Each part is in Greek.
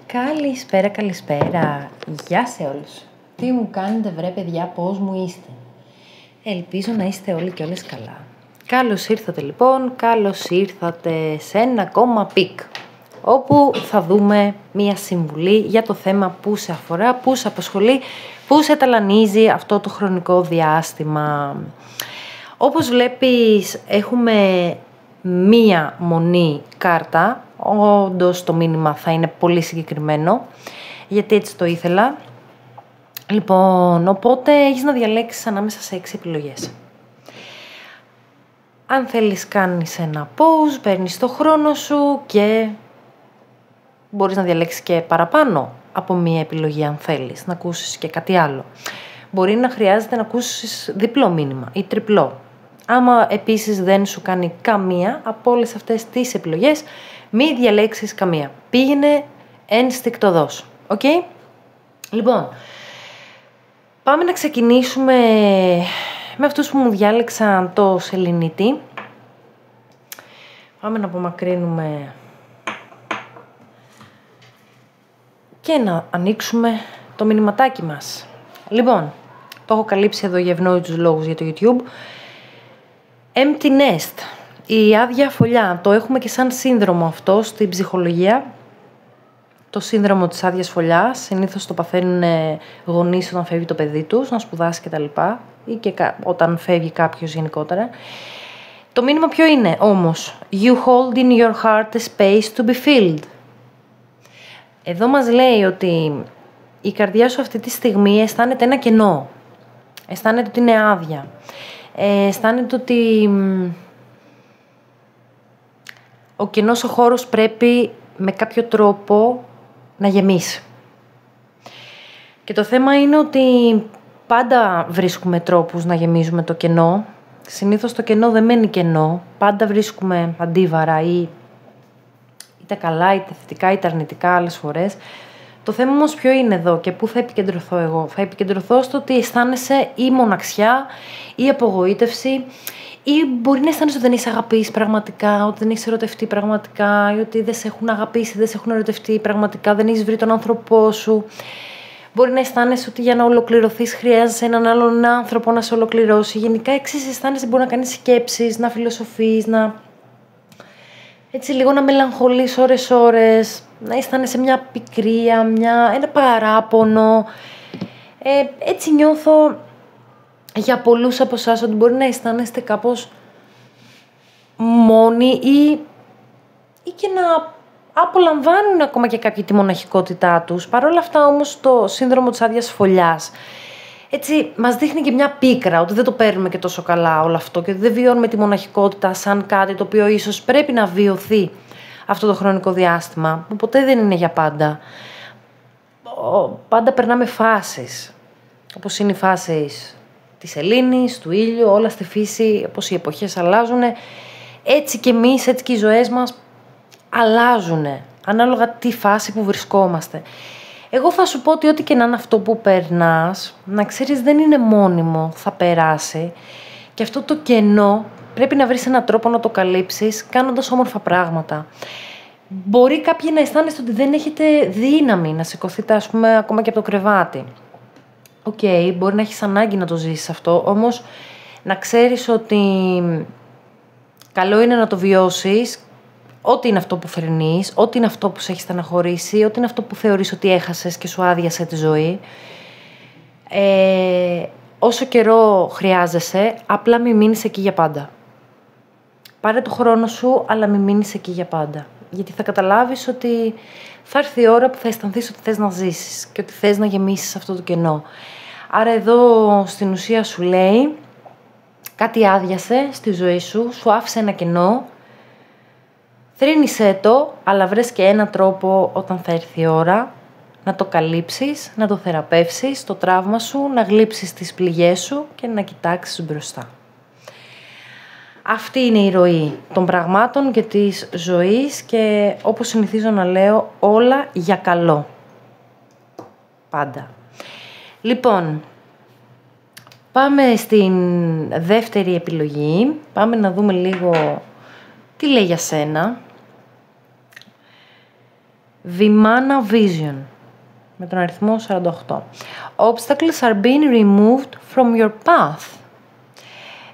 Καλησπέρα, καλησπέρα. Γεια σε όλους. Τι μου κάνετε βρε παιδιά, πώς μου είστε? Ελπίζω να είστε όλοι και όλες καλά. Καλώς ήρθατε λοιπόν, καλώς ήρθατε σε ένα ακόμα πικ, όπου θα δούμε μία συμβουλή για το θέμα που σε αφορά, που σε απασχολεί, που σε ταλανίζει αυτό το χρονικό διάστημα. Όπως βλέπεις έχουμε μία μονή κάρτα. Όντως το μήνυμα θα είναι πολύ συγκεκριμένο, γιατί έτσι το ήθελα. Λοιπόν, οπότε έχεις να διαλέξεις ανάμεσα σε 6 επιλογές. Αν θέλεις κάνεις ένα pause, παίρνεις το χρόνο σου και μπορείς να διαλέξεις και παραπάνω από μία επιλογή αν θέλεις, να ακούσεις και κάτι άλλο. Μπορεί να χρειάζεται να ακούσεις διπλό μήνυμα ή τριπλό. Άμα επίσης δεν σου κάνει καμία από όλες αυτές τις επιλογές, μη διαλέξεις καμία. Πήγαινε ενστικτωδώς. Οκ? Λοιπόν, πάμε να ξεκινήσουμε με αυτούς που μου διάλεξαν το σεληνίτη. Πάμε να απομακρύνουμε και να ανοίξουμε το μηνυματάκι μας. Λοιπόν, το έχω καλύψει εδώ για ευνόητους λόγους για το YouTube. Empty nest, η άδεια φωλιά, το έχουμε και σαν σύνδρομο αυτό στην ψυχολογία. Το σύνδρομο της άδειας φωλιάς, συνήθως το παθαίνουν γονείς όταν φεύγει το παιδί τους, να σπουδάσει κτλ. Ή και όταν φεύγει κάποιος γενικότερα. Το μήνυμα ποιο είναι όμως? You hold in your heart a space to be filled. Εδώ μας λέει ότι η καρδιά σου αυτή τη στιγμή αισθάνεται ένα κενό. Αισθάνεται ότι είναι άδεια. Αισθάνεται ότι ο κενός ο χώρος πρέπει με κάποιο τρόπο να γεμίσει. Και το θέμα είναι ότι πάντα βρίσκουμε τρόπους να γεμίζουμε το κενό. Συνήθως το κενό δεν μένει κενό. Πάντα βρίσκουμε αντίβαρα ή είτε καλά, είτε θετικά, είτε αρνητικά άλλες φορές. Το θέμα όμως ποιο είναι εδώ και πού θα επικεντρωθώ εγώ? Θα επικεντρωθώ στο ότι αισθάνεσαι ή μοναξιά ή απογοήτευση, ή μπορεί να αισθάνεσαι ότι δεν είσαι αγαπήσει πραγματικά, ότι δεν έχεις ερωτευτεί πραγματικά, ή ότι δεν σε έχουν αγαπήσει, δεν σε έχουν ερωτευτεί πραγματικά, δεν έχεις βρει τον άνθρωπό σου. Μπορεί να αισθάνεσαι ότι για να ολοκληρωθείς χρειάζεσαι έναν άλλον άνθρωπο να σε ολοκληρώσει. Γενικά εξής αισθάνεσαι, μπορεί να κάνεις σκέψεις, να φιλοσοφείς, έτσι λίγο να μελαγχολείς ώρες-ώρες, να αισθάνεσαι μια πικρία, ένα παράπονο. Έτσι νιώθω για πολλούς από εσάς ότι μπορεί να αισθάνεστε κάπως μόνοι ή και να απολαμβάνουν ακόμα και κάποιοι τη μοναχικότητά τους. Παρ' όλα αυτά όμως το σύνδρομο της άδειας φωλιάς έτσι μας δείχνει και μια πίκρα, ότι δεν το παίρνουμε και τόσο καλά όλο αυτό και ότι δεν βιώνουμε τη μοναχικότητα σαν κάτι το οποίο ίσως πρέπει να βιωθεί αυτό το χρονικό διάστημα, που ποτέ δεν είναι για πάντα. Πάντα περνάμε φάσεις, όπως είναι οι φάσεις της σελήνης, του ήλιου, όλα στη φύση, όπως οι εποχές αλλάζουν, έτσι και εμείς, έτσι και οι ζωές μας αλλάζουν, ανάλογα τη φάση που βρισκόμαστε. Εγώ θα σου πω ότι ό,τι και να είναι αυτό που περνάς, να ξέρεις δεν είναι μόνιμο, θα περάσει. Και αυτό το κενό πρέπει να βρεις έναν τρόπο να το καλύψεις, κάνοντας όμορφα πράγματα. Μπορεί κάποιοι να αισθάνεστε ότι δεν έχετε δύναμη να σηκωθείτε, ας πούμε, ακόμα και από το κρεβάτι. Οκ, μπορεί να έχεις ανάγκη να το ζήσεις αυτό, όμως να ξέρεις ότι καλό είναι να το βιώσεις. Ό,τι είναι αυτό που θρηνείς, ό,τι είναι αυτό που σε έχει στεναχωρήσει, ό,τι είναι αυτό που θεωρείς ότι έχασες και σου άδειασε τη ζωή. Όσο καιρό χρειάζεσαι, απλά μην μείνεις εκεί για πάντα. Πάρε το χρόνο σου, αλλά μην μείνεις εκεί για πάντα. Γιατί θα καταλάβεις ότι θα έρθει η ώρα που θα αισθανθείς ότι θες να ζήσεις και ότι θες να γεμίσεις αυτό το κενό. Άρα εδώ στην ουσία σου λέει κάτι άδειασε στη ζωή σου, σου άφησε ένα κενό. Θρήνησέ το, αλλά βρες και έναν τρόπο όταν θα έρθει η ώρα να το καλύψεις, να το θεραπεύσεις, το τραύμα σου, να γλύψεις τις πληγές σου και να κοιτάξεις μπροστά. Αυτή είναι η ροή των πραγμάτων και της ζωής και όπως συνηθίζω να λέω, όλα για καλό. Πάντα. Λοιπόν, πάμε στην δεύτερη επιλογή. Πάμε να δούμε λίγο τι λέει για σένα. Vimana Vision, με τον αριθμό 48. Obstacles are being removed from your path.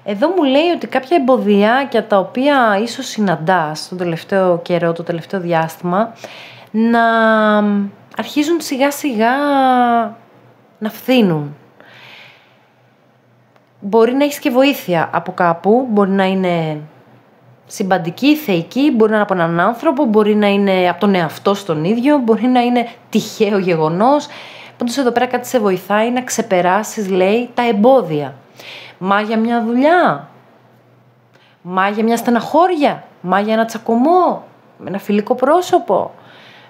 Εδώ μου λέει ότι κάποια εμποδιάκια τα οποία ίσως συναντάς τον τελευταίο καιρό, το τελευταίο διάστημα, να αρχίζουν σιγά σιγά να φθήνουν. Μπορεί να έχεις και βοήθεια από κάπου, μπορεί να είναι συμπαντική, θεϊκή, μπορεί να είναι από έναν άνθρωπο, μπορεί να είναι από τον εαυτό στον ίδιο, μπορεί να είναι τυχαίο γεγονός. Πάντως εδώ πέρα κάτι σε βοηθάει να ξεπεράσεις, λέει, τα εμπόδια. Μα για μια δουλειά, μα για μια στεναχώρια, μα για ένα τσακωμό, με ένα φιλικό πρόσωπο,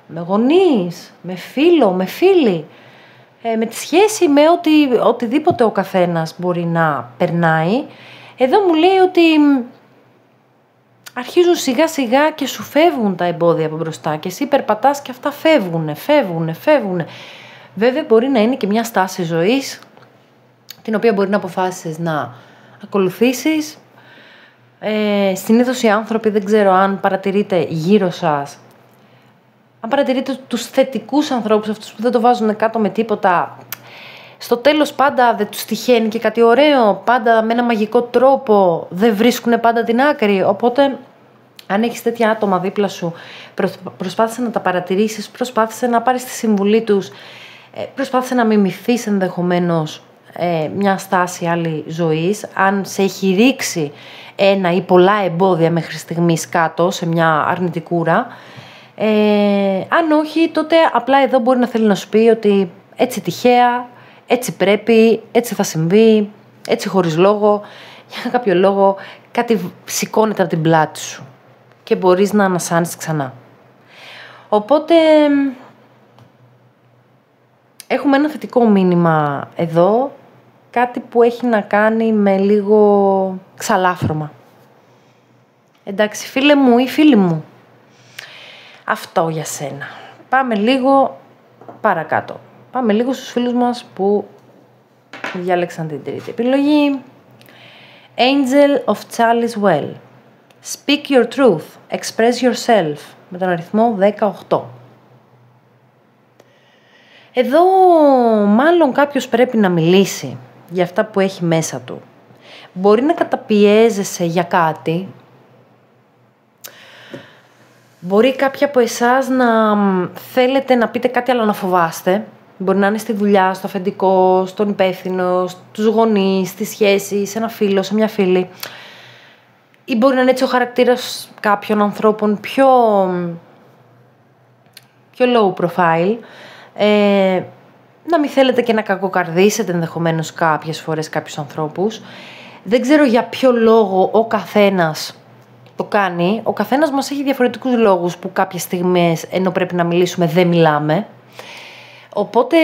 με γονείς, με φίλο, με φίλη, με τη σχέση, με οτιδήποτε ο καθένας μπορεί να περνάει. Εδώ μου λέει ότι αρχίζουν σιγά σιγά και σου φεύγουν τα εμπόδια από μπροστά και εσύ περπατάς και αυτά φεύγουν. Βέβαια μπορεί να είναι και μια στάση ζωής την οποία μπορεί να αποφάσεις να ακολουθήσεις. Συνήθως οι άνθρωποι, δεν ξέρω αν παρατηρείτε γύρω σας, αν παρατηρείτε τους θετικούς ανθρώπους, αυτούς που δεν το βάζουν κάτω με τίποτα, στο τέλος πάντα δεν τους τυχαίνει και κάτι ωραίο, πάντα με ένα μαγικό τρόπο, δεν βρίσκουν πάντα την άκρη. Οπότε αν έχεις τέτοια άτομα δίπλα σου, προσπάθησε να τα παρατηρήσεις, προσπάθησε να πάρεις τη συμβουλή τους, προσπάθησε να μιμηθείς ενδεχομένως μια στάση άλλη ζωής. Αν σε έχει ρίξει ένα ή πολλά εμπόδια μέχρι στιγμής κάτω σε μια αρνητικούρα, αν όχι, τότε απλά εδώ μπορεί να θέλει να σου πει ότι έτσι τυχαία, έτσι πρέπει, έτσι θα συμβεί, έτσι χωρίς λόγο, για κάποιο λόγο κάτι σηκώνεται από την πλάτη σου και μπορείς να ανασάνεις ξανά. Οπότε έχουμε ένα θετικό μήνυμα εδώ, κάτι που έχει να κάνει με λίγο ξαλάφρωμα. Εντάξει, φίλε μου ή φίλη μου, αυτό για σένα. Πάμε λίγο παρακάτω. Πάμε λίγο στους φίλους μας που διάλεξαν την τρίτη επιλογή. Angel of Chalice Well. Speak your truth. Express yourself. Με τον αριθμό 18. Εδώ μάλλον κάποιος πρέπει να μιλήσει για αυτά που έχει μέσα του. Μπορεί να καταπιέζεσαι για κάτι. Μπορεί κάποιοι από εσάς να θέλετε να πείτε κάτι αλλά να φοβάστε. Μπορεί να είναι στη δουλειά, στο αφεντικό, στον υπεύθυνο, στους γονείς, στη σχέση, σε ένα φίλο, σε μια φίλη. Ή μπορεί να είναι έτσι ο χαρακτήρας κάποιων ανθρώπων πιο low profile. Να μην θέλετε και να κακοκαρδίσετε ενδεχομένως κάποιες φορές κάποιους ανθρώπους. Δεν ξέρω για ποιο λόγο ο καθένας το κάνει. Ο καθένας μας έχει διαφορετικούς λόγους που κάποιες στιγμές, ενώ πρέπει να μιλήσουμε, δεν μιλάμε. Οπότε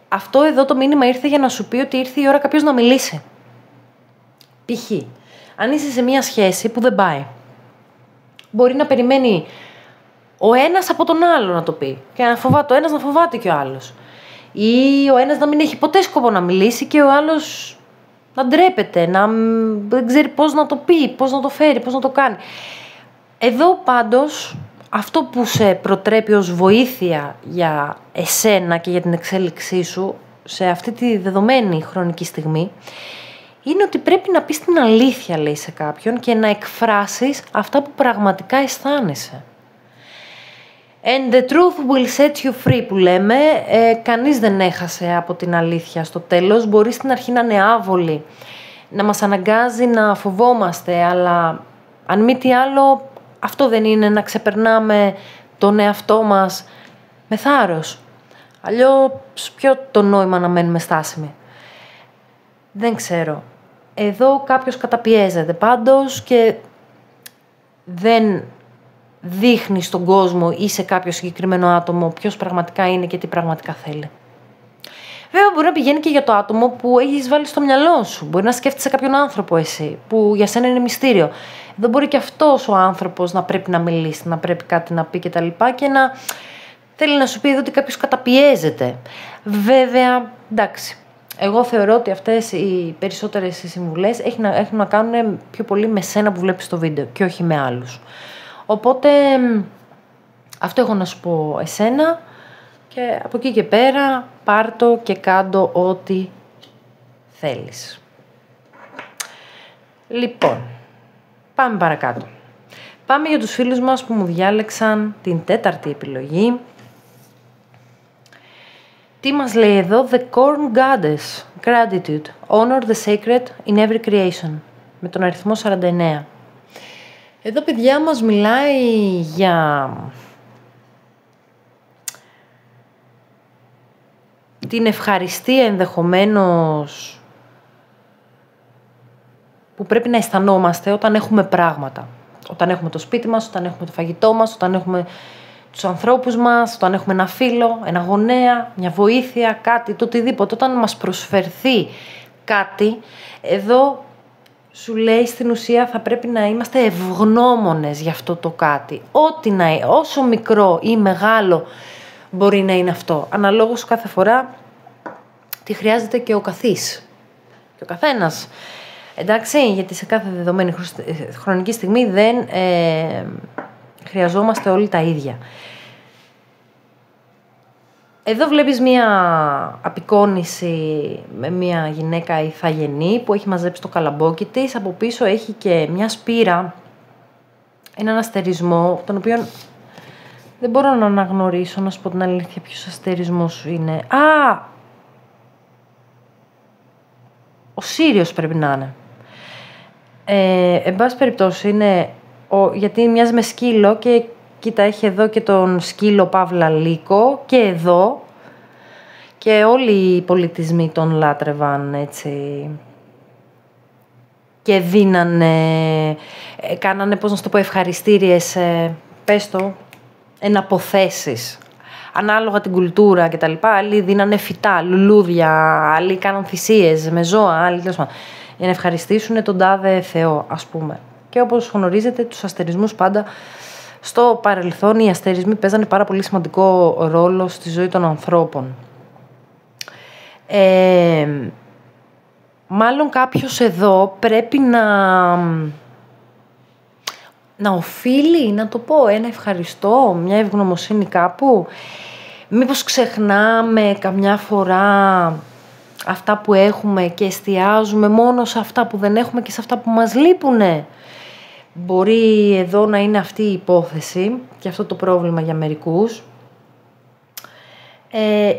αυτό εδώ το μήνυμα ήρθε για να σου πει ότι ήρθε η ώρα κάποιος να μιλήσει. Π.χ. αν είσαι σε μια σχέση που δεν πάει, μπορεί να περιμένει ο ένας από τον άλλο να το πει και να φοβάται ο ένας, να φοβάται και ο άλλος. Ή ο ένας να μην έχει ποτέ σκοπό να μιλήσει και ο άλλος να ντρέπεται, να δεν ξέρει πώς να το πει, πώς να το φέρει, πώς να το κάνει. Εδώ πάντως αυτό που σε προτρέπει ως βοήθεια για εσένα και για την εξέλιξή σου σε αυτή τη δεδομένη χρονική στιγμή είναι ότι πρέπει να πεις την αλήθεια, λέει, σε κάποιον και να εκφράσεις αυτά που πραγματικά αισθάνεσαι. And the truth will set you free, που λέμε. Κανείς δεν έχασε από την αλήθεια στο τέλος. Μπορεί στην αρχή να είναι άβολη, να μας αναγκάζει να φοβόμαστε, αλλά αν μη τι άλλο, αυτό δεν είναι να ξεπερνάμε τον εαυτό μας με θάρρος? Αλλιώς ποιο το νόημα να μένουμε στάσιμοι? Δεν ξέρω. Εδώ κάποιος καταπιέζεται πάντως και δεν δείχνει στον κόσμο ή σε κάποιο συγκεκριμένο άτομο ποιος πραγματικά είναι και τι πραγματικά θέλει. Βέβαια μπορεί να πηγαίνει και για το άτομο που έχεις βάλει στο μυαλό σου. Μπορεί να σκέφτεσαι κάποιον άνθρωπο εσύ, που για σένα είναι μυστήριο. Εδώ μπορεί και αυτός ο άνθρωπος να πρέπει να μιλήσει, να πρέπει κάτι να πει κτλ. Και να θέλει να σου πει εδώ ότι κάποιος καταπιέζεται. Βέβαια, εντάξει. Εγώ θεωρώ ότι αυτές οι περισσότερες συμβουλές έχουν να κάνουν πιο πολύ με σένα που βλέπεις το βίντεο και όχι με άλλους. Οπότε Αυτό έχω να σου πω εσένα και από εκεί και πέρα πάρ' και κάντο ό,τι θέλεις. Λοιπόν, πάμε παρακάτω. Πάμε για τους φίλους μας που μου διάλεξαν την 4η επιλογή. Τι μας λέει εδώ? The Corn Goddess, Gratitude, Honor the Sacred in Every Creation, με τον αριθμό 49. Εδώ, παιδιά, μας μιλάει για την ευχαριστία ενδεχομένως που πρέπει να αισθανόμαστε όταν έχουμε πράγματα. Όταν έχουμε το σπίτι μας, όταν έχουμε το φαγητό μας, όταν έχουμε τους ανθρώπους μας, όταν έχουμε ένα φίλο, ένα γονέα, μια βοήθεια, κάτι, το οτιδήποτε. Όταν μας προσφερθεί κάτι, εδώ σου λέει στην ουσία θα πρέπει να είμαστε ευγνώμονες για αυτό το κάτι. Ό,τι να είναι, όσο μικρό ή μεγάλο μπορεί να είναι αυτό. Αναλόγως κάθε φορά τι χρειάζεται και ο καθής και ο καθένας. Εντάξει, γιατί σε κάθε δεδομένη χρονική στιγμή δεν χρειαζόμαστε όλοι τα ίδια. Εδώ βλέπεις μία απεικόνηση με μία γυναίκα ηθαγενή που έχει μαζέψει το καλαμπόκι της. Από πίσω έχει και μια σπήρα, έναν αστερισμό, τον οποίο δεν μπορώ να αναγνωρίσω, να σου πω την αλήθεια, ποιος αστερισμός σου είναι. Ο Σύριος πρέπει να είναι. Εν πάση περιπτώσει είναι, γιατί μοιάζει με σκύλο και κοίτα, έχει εδώ και τον σκύλο Παύλα Λύκο και εδώ, και όλοι οι πολιτισμοί τον λάτρευαν, έτσι, και δίνανε, κάνανε, πώς να σου το πω, ευχαριστήριες, πες το, εναποθέσεις, ανάλογα την κουλτούρα και τα λοιπά. Άλλοι δίνανε φυτά, λουλούδια, άλλοι κάναν θυσίες με ζώα, άλλοι τέλος πάντων, για να ευχαριστήσουν τον τάδε Θεό, ας πούμε. Και όπως γνωρίζετε, τους αστερισμούς πάντα στο παρελθόν οι αστερισμοί παίζανε πάρα πολύ σημαντικό ρόλο στη ζωή των ανθρώπων. Μάλλον κάποιος εδώ πρέπει να οφείλει, να το πω, ένα ευχαριστώ, μια ευγνωμοσύνη κάπου. Μήπως ξεχνάμε καμιά φορά αυτά που έχουμε και εστιάζουμε μόνο σε αυτά που δεν έχουμε και σε αυτά που μας λείπουνε. Μπορεί εδώ να είναι αυτή η υπόθεση και αυτό το πρόβλημα για μερικούς.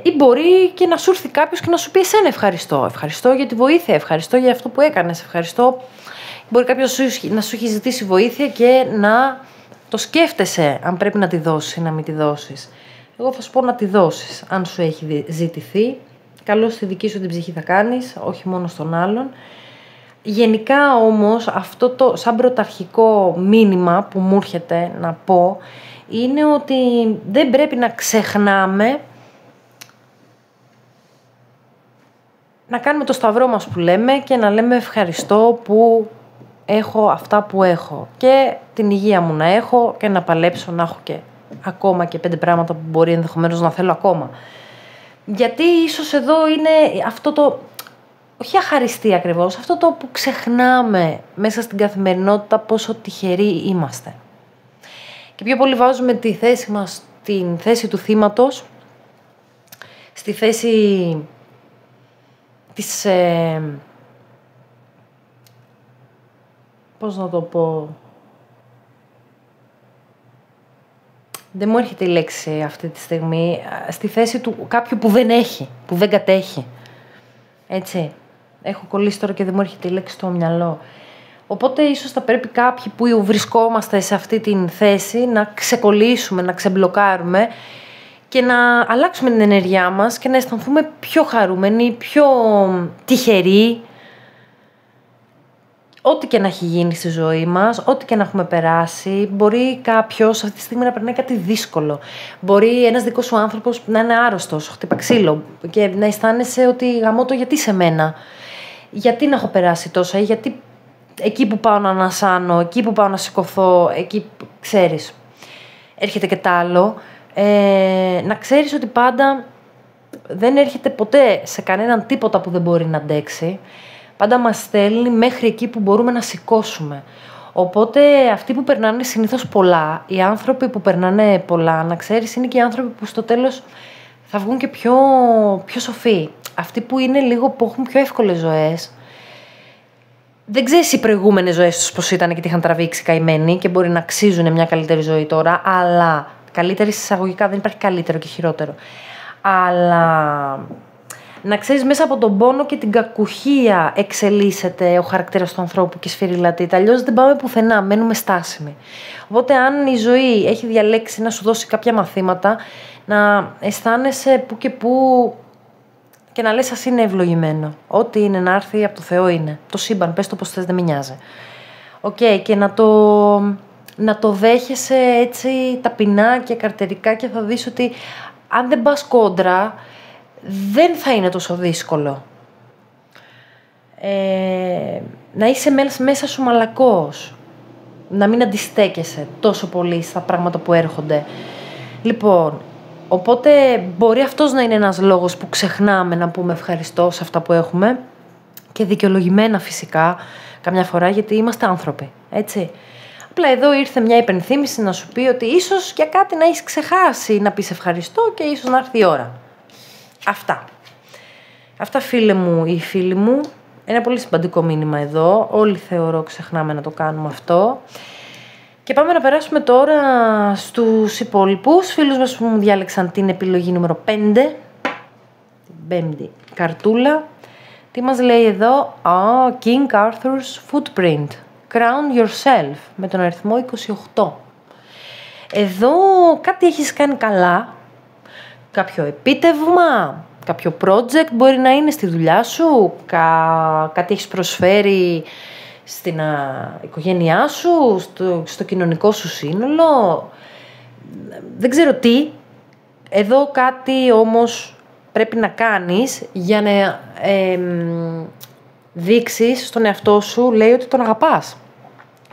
Ή μπορεί και να σου έρθει κάποιος και να σου πει εσένα ευχαριστώ. Ευχαριστώ για τη βοήθεια, ευχαριστώ για αυτό που έκανες, ευχαριστώ. Μπορεί κάποιος να σου έχει ζητήσει βοήθεια και να το σκέφτεσαι αν πρέπει να τη δώσεις ή να μην τη δώσεις. Εγώ θα σου πω να τη δώσεις, αν σου έχει ζητηθεί. Καλώς στη δική σου την ψυχή θα κάνεις, όχι μόνο στον άλλον. Γενικά όμως αυτό το σαν πρωταρχικό μήνυμα που μου έρχεται να πω είναι ότι δεν πρέπει να ξεχνάμε να κάνουμε το σταυρό μας που λέμε και να λέμε ευχαριστώ που έχω αυτά που έχω και την υγεία μου να έχω και να παλέψω να έχω και ακόμα και 5 πράγματα που μπορεί ενδεχομένως να θέλω ακόμα. Γιατί ίσως εδώ είναι αυτό το, όχι αχαριστία ακριβώς, αυτό το που ξεχνάμε μέσα στην καθημερινότητα πόσο τυχεροί είμαστε. Και πιο πολύ βάζουμε τη θέση μας, την θέση του θύματος, στη θέση της, πώς να το πω, δεν μου έρχεται η λέξη αυτή τη στιγμή, στη θέση του κάποιου που δεν έχει, που δεν κατέχει. Έτσι, έχω κολλήσει τώρα και δεν μου έρχεται η λέξη στο μυαλό. Οπότε ίσως θα πρέπει κάποιοι που βρισκόμαστε σε αυτή την θέση να ξεκολλήσουμε, να ξεμπλοκάρουμε και να αλλάξουμε την ενέργειά μας και να αισθανθούμε πιο χαρούμενοι, πιο τυχεροί. Ό,τι και να έχει γίνει στη ζωή μας, ό,τι και να έχουμε περάσει, μπορεί κάποιος αυτή τη στιγμή να περνάει κάτι δύσκολο. Μπορεί ένας δικός σου άνθρωπος να είναι άρρωστος, χτύπα ξύλο και να αισθάνεσαι ότι γαμώ το γιατί σε μένα. Γιατί να έχω περάσει τόσα, ή γιατί εκεί που πάω να ανασάνω, εκεί που πάω να σηκωθώ, εκεί που ξέρεις. Έρχεται και τ' άλλο. Να ξέρεις ότι πάντα δεν έρχεται ποτέ σε κανέναν τίποτα που δεν μπορεί να αντέξει. Πάντα μας στέλνει μέχρι εκεί που μπορούμε να σηκώσουμε. Οπότε αυτοί που περνάνε συνήθως πολλά, οι άνθρωποι που περνάνε πολλά, να ξέρεις, είναι και οι άνθρωποι που στο τέλος θα βγουν και πιο σοφοί. Αυτοί που είναι λίγο, που έχουν πιο εύκολες ζωές, δεν ξέρεις οι προηγούμενες ζωές τους πώς ήταν και τι είχαν τραβήξει καημένοι και μπορεί να αξίζουν μια καλύτερη ζωή τώρα, αλλά καλύτερη εισαγωγικά, δεν υπάρχει καλύτερο και χειρότερο. Αλλά να ξέρεις, μέσα από τον πόνο και την κακουχία εξελίσσεται ο χαρακτήρας του ανθρώπου και σφυριλατείται. Αλλιώς δεν πάμε πουθενά, μένουμε στάσιμοι. Οπότε, αν η ζωή έχει διαλέξει να σου δώσει κάποια μαθήματα, να αισθάνεσαι που και που και να λες ας είναι ευλογημένο. Ό,τι είναι να έρθει από το Θεό είναι. Το σύμπαν, πες το πως θες, δεν με νοιάζει. Και να το δέχεσαι έτσι ταπεινά και καρτερικά και θα δεις ότι αν δεν πας κόντρα, δεν θα είναι τόσο δύσκολο. Να είσαι μέσα σου μαλακός. Να μην αντιστέκεσαι τόσο πολύ στα πράγματα που έρχονται. Λοιπόν, οπότε μπορεί αυτός να είναι ένας λόγος που ξεχνάμε να πούμε ευχαριστώ σε αυτά που έχουμε και δικαιολογημένα φυσικά καμιά φορά, γιατί είμαστε άνθρωποι, έτσι. Απλά εδώ ήρθε μια υπενθύμηση να σου πει ότι ίσως για κάτι να έχεις ξεχάσει να πεις ευχαριστώ και ίσως να έρθει η ώρα. Αυτά φίλε μου ή φίλοι μου. Ένα πολύ σημαντικό μήνυμα εδώ. Όλοι θεωρώ ξεχνάμε να το κάνουμε αυτό. Και πάμε να περάσουμε τώρα στους υπόλοιπους φίλους μας που μου διάλεξαν την επιλογή νούμερο 5. Την πέμπτη καρτούλα. Τι μας λέει εδώ? King Arthur's Footprint. Crown yourself. Με τον αριθμό 28. Εδώ κάτι έχεις κάνει καλά. Κάποιο επίτευγμα. Κάποιο project μπορεί να είναι στη δουλειά σου. Κάτι έχεις προσφέρει στην οικογένειά σου, στο κοινωνικό σου σύνολο. Δεν ξέρω τι. Εδώ κάτι όμως πρέπει να κάνεις για να δείξεις στον εαυτό σου, λέει, ότι τον αγαπάς.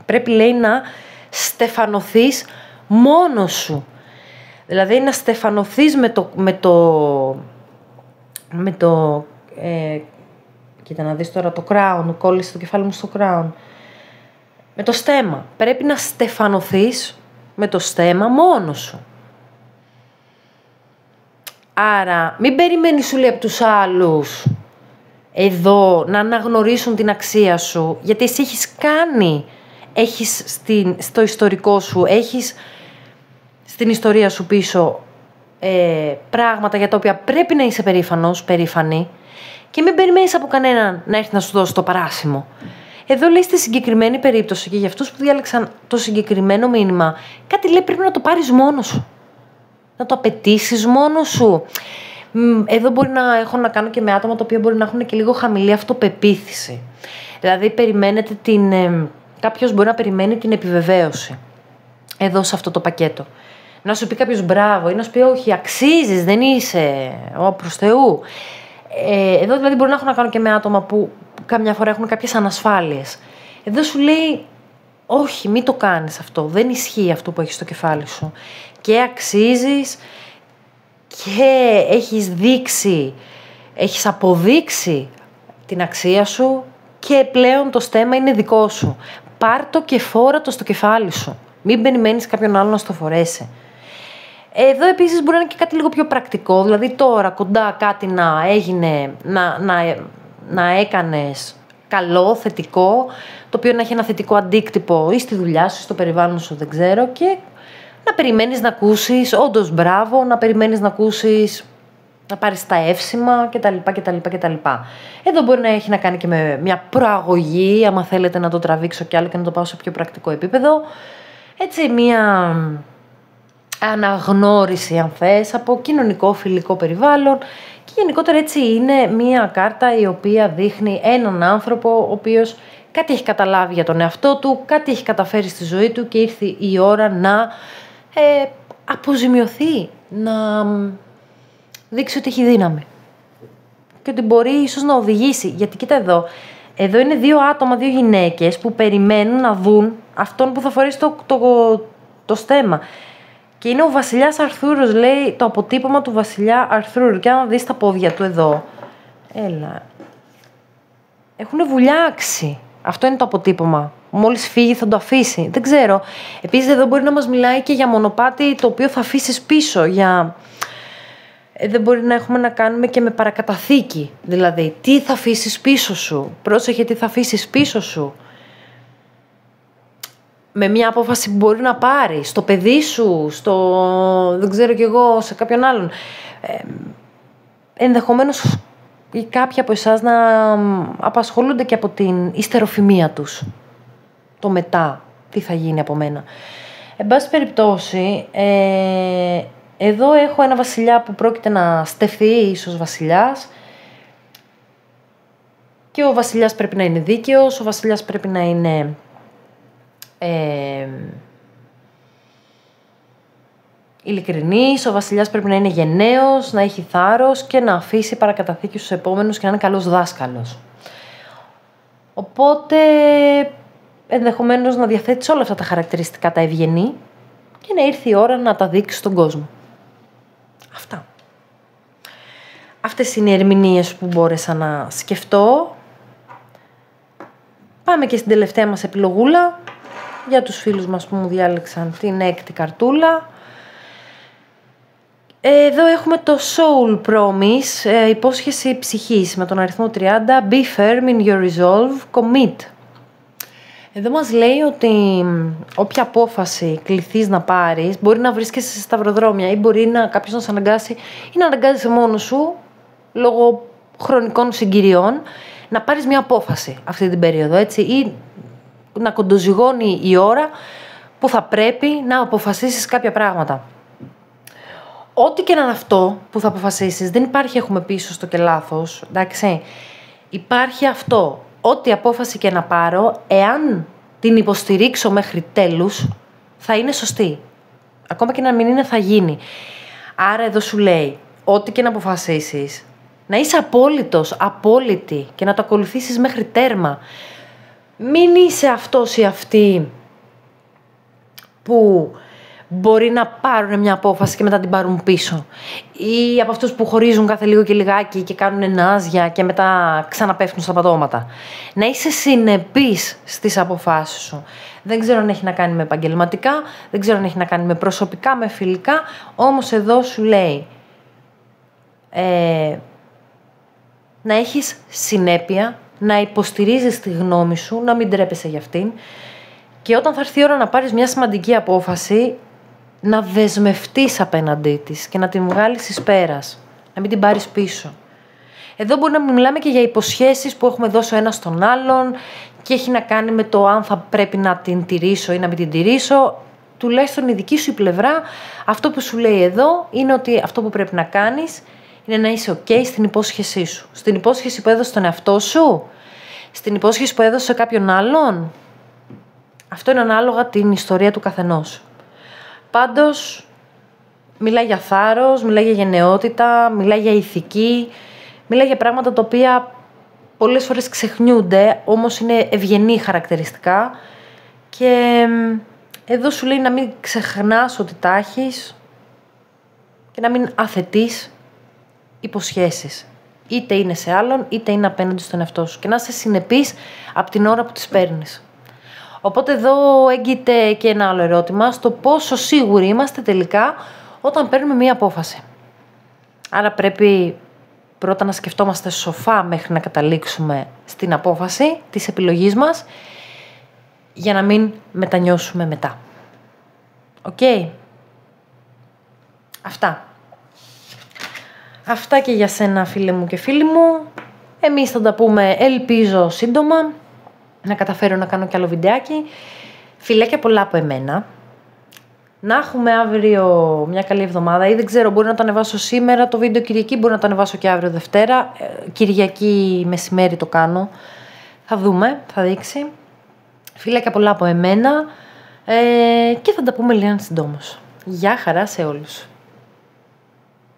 Πρέπει, λέει, να στεφανωθείς μόνος σου. Δηλαδή να στεφανωθείς κοίτα να δεις τώρα το crown, κόλλησε το κεφάλι μου στο crown. Με το στέμμα. Πρέπει να στεφανωθείς με το στέμμα μόνος σου. Άρα μην περιμένεις, σου λέει, από τους άλλους εδώ να αναγνωρίσουν την αξία σου, γιατί εσύ έχεις κάνει, έχεις στο ιστορικό σου, έχεις στην ιστορία σου πίσω πράγματα για τα οποία πρέπει να είσαι περήφανος, περήφανη, και μην περιμένεις από κανέναν να έρθει να σου δώσει το παράσημο. Εδώ λέει στη συγκεκριμένη περίπτωση και για αυτούς που διάλεξαν το συγκεκριμένο μήνυμα, κάτι λέει πρέπει να το πάρεις μόνος σου. Να το απαιτήσεις μόνος σου. Εδώ μπορεί να έχω να κάνω και με άτομα τα οποία μπορεί να έχουν και λίγο χαμηλή αυτοπεποίθηση. Δηλαδή κάποιος μπορεί να περιμένει την επιβεβαίωση. Εδώ σε αυτό το πακέτο. Να σου πει κάποιος μπράβο ή να σου πει όχι, αξίζεις, δεν είσαι, προς Θεού. Εδώ δηλαδή μπορεί να έχω να κάνω και με άτομα που καμιά φορά έχουν κάποιες ανασφάλειες. Εδώ σου λέει όχι, μην το κάνεις αυτό, δεν ισχύει αυτό που έχεις στο κεφάλι σου. Και αξίζεις και έχεις αποδείξει την αξία σου και πλέον το στέμμα είναι δικό σου. Πάρ' το και φόρα το στο κεφάλι σου. Μην περιμένεις κάποιον άλλο να στο φορέσει. Εδώ επίσης μπορεί να είναι και κάτι λίγο πιο πρακτικό, δηλαδή τώρα κοντά κάτι να έγινε, να έκανες καλό, θετικό, το οποίο να έχει ένα θετικό αντίκτυπο ή στη δουλειά σου, στο περιβάλλον σου, δεν ξέρω, και να περιμένεις να ακούσεις όντως μπράβο, να περιμένεις να ακούσεις, να πάρεις τα εύσημα κτλ. Εδώ μπορεί να έχει να κάνει και με μια προαγωγή, άμα θέλετε να το τραβήξω κι άλλο και να το πάω σε πιο πρακτικό επίπεδο. Έτσι, μια αναγνώριση, αν θες, από κοινωνικό, φιλικό περιβάλλον, και γενικότερα έτσι είναι μια κάρτα η οποία δείχνει έναν άνθρωπο ο οποίος κάτι έχει καταλάβει για τον εαυτό του, κάτι έχει καταφέρει στη ζωή του και ήρθε η ώρα να αποζημιωθεί, να δείξει ότι έχει δύναμη και ότι μπορεί ίσως να οδηγήσει. Γιατί κοίτα εδώ είναι δύο άτομα, δύο γυναίκες που περιμένουν να δουν αυτόν που θα φορέσει το στέμμα. Και είναι ο βασιλιάς Αρθούρος, λέει, το αποτύπωμα του βασιλιά Αρθούρου. Και αν δεις τα πόδια του εδώ, έλα, έχουν βουλιάξει. Αυτό είναι το αποτύπωμα μόλις φύγει θα το αφήσει. Δεν ξέρω. Επίσης εδώ μπορεί να μας μιλάει και για μονοπάτι το οποίο θα αφήσεις πίσω. Δεν μπορεί να έχουμε να κάνουμε και με παρακαταθήκη. Δηλαδή, τι θα αφήσεις πίσω σου. Πρόσεχε τι θα αφήσεις πίσω σου. Με μια απόφαση που μπορεί να πάρει στο παιδί σου, δεν ξέρω κι εγώ, σε κάποιον άλλον. Ενδεχομένως ή κάποιοι από εσάς να απασχολούνται και από την υστεροφημία τους. Το μετά, τι θα γίνει από μένα. Εν πάση περιπτώσει, εδώ έχω ένα βασιλιά που πρόκειται να στεφθεί ίσως βασιλιάς και ο βασιλιάς πρέπει να είναι δίκαιος, ο βασιλιάς πρέπει να είναι ειλικρινής, ο βασιλιάς πρέπει να είναι γενναίος, να έχει θάρρος και να αφήσει παρακαταθήκη στους επόμενους και να είναι καλός δάσκαλος. Οπότε ενδεχομένως να διαθέτεις όλα αυτά τα χαρακτηριστικά τα ευγενή και να ήρθε η ώρα να τα δείξεις στον κόσμο. Αυτά. Αυτές είναι οι ερμηνείες που μπόρεσα να σκεφτώ. Πάμε και στην τελευταία μας επιλογούλα για τους φίλους μας που μου διάλεξαν την έκτη καρτούλα. Εδώ έχουμε το Soul Promise, υπόσχεση ψυχής με τον αριθμό 30. Be firm in your resolve, commit. Εδώ μας λέει ότι όποια απόφαση κληθείς να πάρεις, μπορεί να βρίσκεσαι σε σταυροδρόμια ή μπορεί να κάποιος να σε αναγκάσει ή να αναγκάζεσαι μόνος σου λόγω χρονικών συγκυριών να πάρεις μια απόφαση αυτή την περίοδο, έτσι, ή να κοντοζυγώνει η ώρα που θα πρέπει να αποφασίσεις κάποια πράγματα. Ό,τι και να είναι αυτό που θα αποφασίσεις, δεν υπάρχει έχουμε πει σωστό και λάθος, εντάξει. Υπάρχει αυτό. Ό,τι απόφαση και να πάρω, εάν την υποστηρίξω μέχρι τέλους, θα είναι σωστή. Ακόμα και να μην είναι, θα γίνει. Άρα εδώ σου λέει, ό,τι και να αποφασίσεις, να είσαι απόλυτος, απόλυτη και να το ακολουθήσεις μέχρι τέρμα. Μην είσαι αυτός ή αυτή που μπορεί να πάρουν μια απόφαση και μετά την πάρουν πίσω. Ή από αυτούς που χωρίζουν κάθε λίγο και λιγάκι και κάνουν νάζια και μετά ξαναπέφτουν στα πατώματα. Να είσαι συνεπής στις αποφάσεις σου. Δεν ξέρω αν έχει να κάνει με επαγγελματικά, δεν ξέρω αν έχει να κάνει με προσωπικά, με φιλικά, όμως εδώ σου λέει να έχεις συνέπεια, να υποστηρίζεις τη γνώμη σου, να μην τρέπεσαι για αυτήν και όταν θα έρθει η ώρα να πάρεις μια σημαντική απόφαση, να δεσμευτείς απέναντί της και να την βγάλεις εις πέρας, να μην την πάρεις πίσω. Εδώ μπορεί να μιλάμε και για υποσχέσεις που έχουμε δώσει ο ένας στον άλλον και έχει να κάνει με το αν θα πρέπει να την τηρήσω ή να μην την τηρήσω. Τουλάχιστον η δική σου η πλευρά, αυτό που σου λέει εδώ είναι ότι αυτό που πρέπει να κάνεις είναι να είσαι ok στην υπόσχεσή σου. Στην υπόσχεση που έδωσε στον εαυτό σου, στην υπόσχεση που έδωσε σε κάποιον άλλον. Αυτό είναι ανάλογα την ιστορία του καθενός. Πάντως, μιλάει για θάρρος, μιλάει για γενναιότητα, μιλάει για ηθική, μιλάει για πράγματα τα οποία πολλές φορές ξεχνιούνται, όμως είναι ευγενή χαρακτηριστικά και εδώ σου λέει να μην ξεχνάς ότι τα έχεις και να μην αθετείς υποσχέσεις. Είτε είναι σε άλλον, είτε είναι απέναντι στον εαυτό σου και να είσαι συνεπής από την ώρα που τις παίρνεις. Οπότε εδώ έγκυται και ένα άλλο ερώτημα στο πόσο σίγουροι είμαστε τελικά όταν παίρνουμε μία απόφαση. Άρα πρέπει πρώτα να σκεφτόμαστε σοφά μέχρι να καταλήξουμε στην απόφαση της επιλογής μας για να μην μετανιώσουμε μετά. Οκ. Αυτά και για σένα φίλε μου και φίλοι μου. Εμείς θα τα πούμε ελπίζω σύντομα. Να καταφέρω να κάνω κι άλλο βιντεάκι. Φιλάκια πολλά από εμένα. Να έχουμε αύριο μια καλή εβδομάδα ή δεν ξέρω, μπορεί να το ανεβάσω σήμερα το βίντεο Κυριακή, μπορεί να το ανεβάσω και αύριο Δευτέρα. Κυριακή μεσημέρι το κάνω. Θα δούμε, θα δείξει. Φιλάκια πολλά από εμένα και θα τα πούμε λίγο συντόμως. Γεια χαρά σε όλους.